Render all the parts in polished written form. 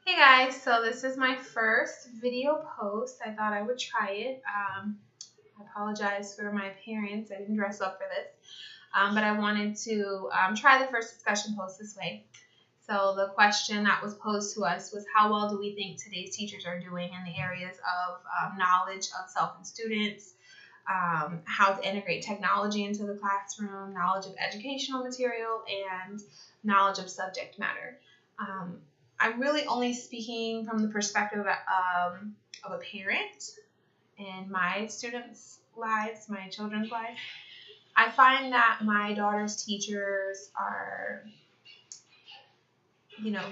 Hey guys, so this is my first video post. I thought I would try it. I apologize for my appearance. I didn't dress up for this, but I wanted to try the first discussion post this way. So the question that was posed to us was, how well do we think today's teachers are doing in the areas of knowledge of self and students, how to integrate technology into the classroom, knowledge of educational material, and knowledge of subject matter. I'm really only speaking from the perspective of a parent in my students' lives, my children's lives. I find that my daughter's teachers are,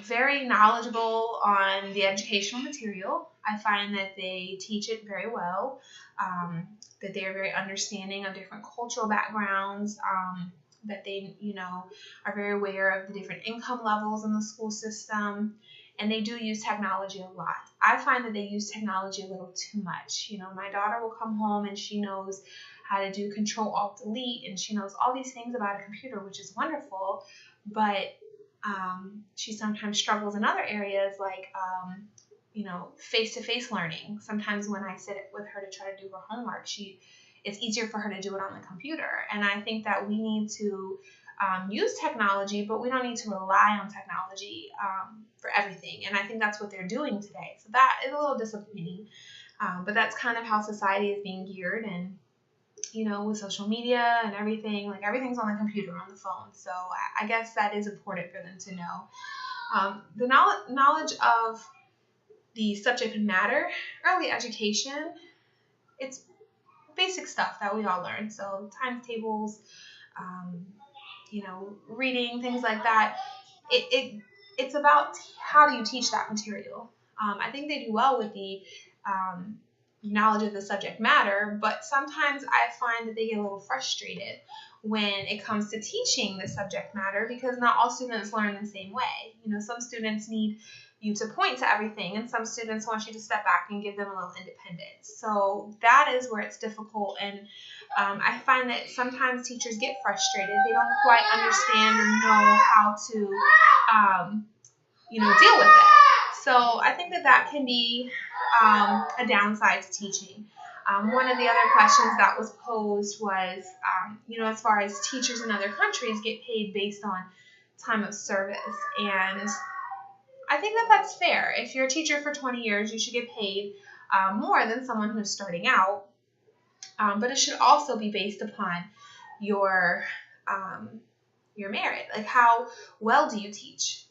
very knowledgeable on the educational material. I find that they teach it very well, that they are very understanding of different cultural backgrounds, that they, are very aware of the different income levels in the school system, and they do use technology a lot. I find that they use technology a little too much. My daughter will come home and she knows how to do Control-Alt-Delete, and she knows all these things about a computer, which is wonderful, but she sometimes struggles in other areas like, face-to-face learning. Sometimes when I sit with her to try to do her homework, it's easier for her to do it on the computer. And I think that we need to use technology, but we don't need to rely on technology for everything. And I think that's what they're doing today. So that is a little disappointing. But that's kind of how society is being geared. And with social media and everything, like everything's on the computer, on the phone. So I guess that is important for them to know. The knowledge of the subject matter, early education, it's basic stuff that we all learn. So times tables, reading, things like that. It's about how do you teach that material. I think they do well with the knowledge of the subject matter, but sometimes I find that they get a little frustrated when it comes to teaching the subject matter because not all students learn the same way. Some students need you to point to everything, and some students want you to step back and give them a little independence. So that is where it's difficult, and I find that sometimes teachers get frustrated. They don't quite understand or know how to, deal with it. So I think that can be a downside to teaching. One of the other questions that was posed was, as far as teachers in other countries get paid based on time of service. And I think that that's fair. If you're a teacher for 20 years, you should get paid more than someone who's starting out. But it should also be based upon your merit. Like, how well do you teach?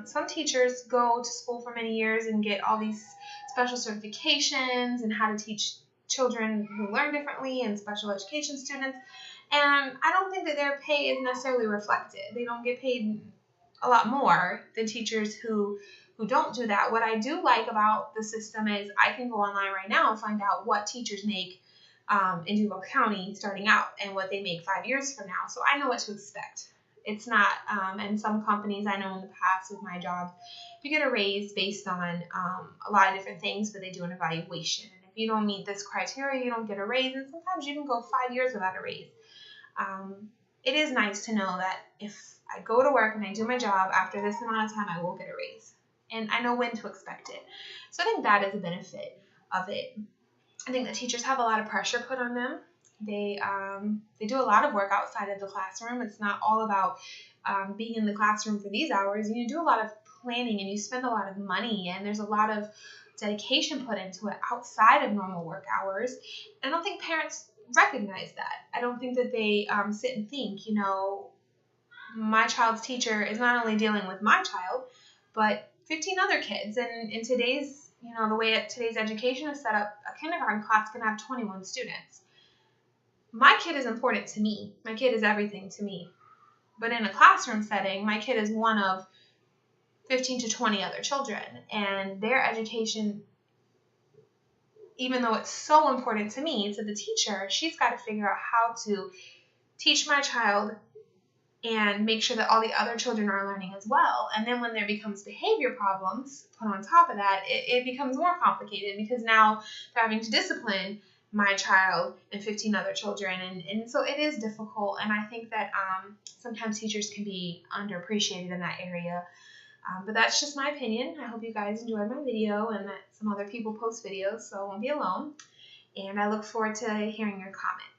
Some teachers go to school for many years and get all these special certifications and how to teach children who learn differently and special education students. And I don't think that their pay is necessarily reflected. They don't get paid a lot more than teachers who don't do that. What I do like about the system is I can go online right now and find out what teachers make in Duval County starting out and what they make 5 years from now. So I know what to expect. It's not, and some companies I know in the past with my job, you get a raise based on a lot of different things, but they do an evaluation. And if you don't meet this criteria, you don't get a raise, and sometimes you can go 5 years without a raise. It is nice to know that if I go to work and I do my job, after this amount of time, I will get a raise. And I know when to expect it. So I think that is a benefit of it. I think that teachers have a lot of pressure put on them. They do a lot of work outside of the classroom. It's not all about being in the classroom for these hours. You do a lot of planning and you spend a lot of money, and there's a lot of dedication put into it outside of normal work hours. I don't think parents recognize that. I don't think that they sit and think, my child's teacher is not only dealing with my child, but 15 other kids. And in today's, the way today's education is set up, a kindergarten class can have 21 students. My kid is important to me. My kid is everything to me. But in a classroom setting, my kid is one of 15 to 20 other children. And their education, even though it's so important to me, to the teacher, she's got to figure out how to teach my child and make sure that all the other children are learning as well. And then when there becomes behavior problems put on top of that, it becomes more complicated because now they're having to discipline my child and 15 other children. And so it is difficult. And I think that sometimes teachers can be underappreciated in that area. But that's just my opinion. I hope you guys enjoyed my video and that some other people post videos, so I won't be alone. And I look forward to hearing your comments.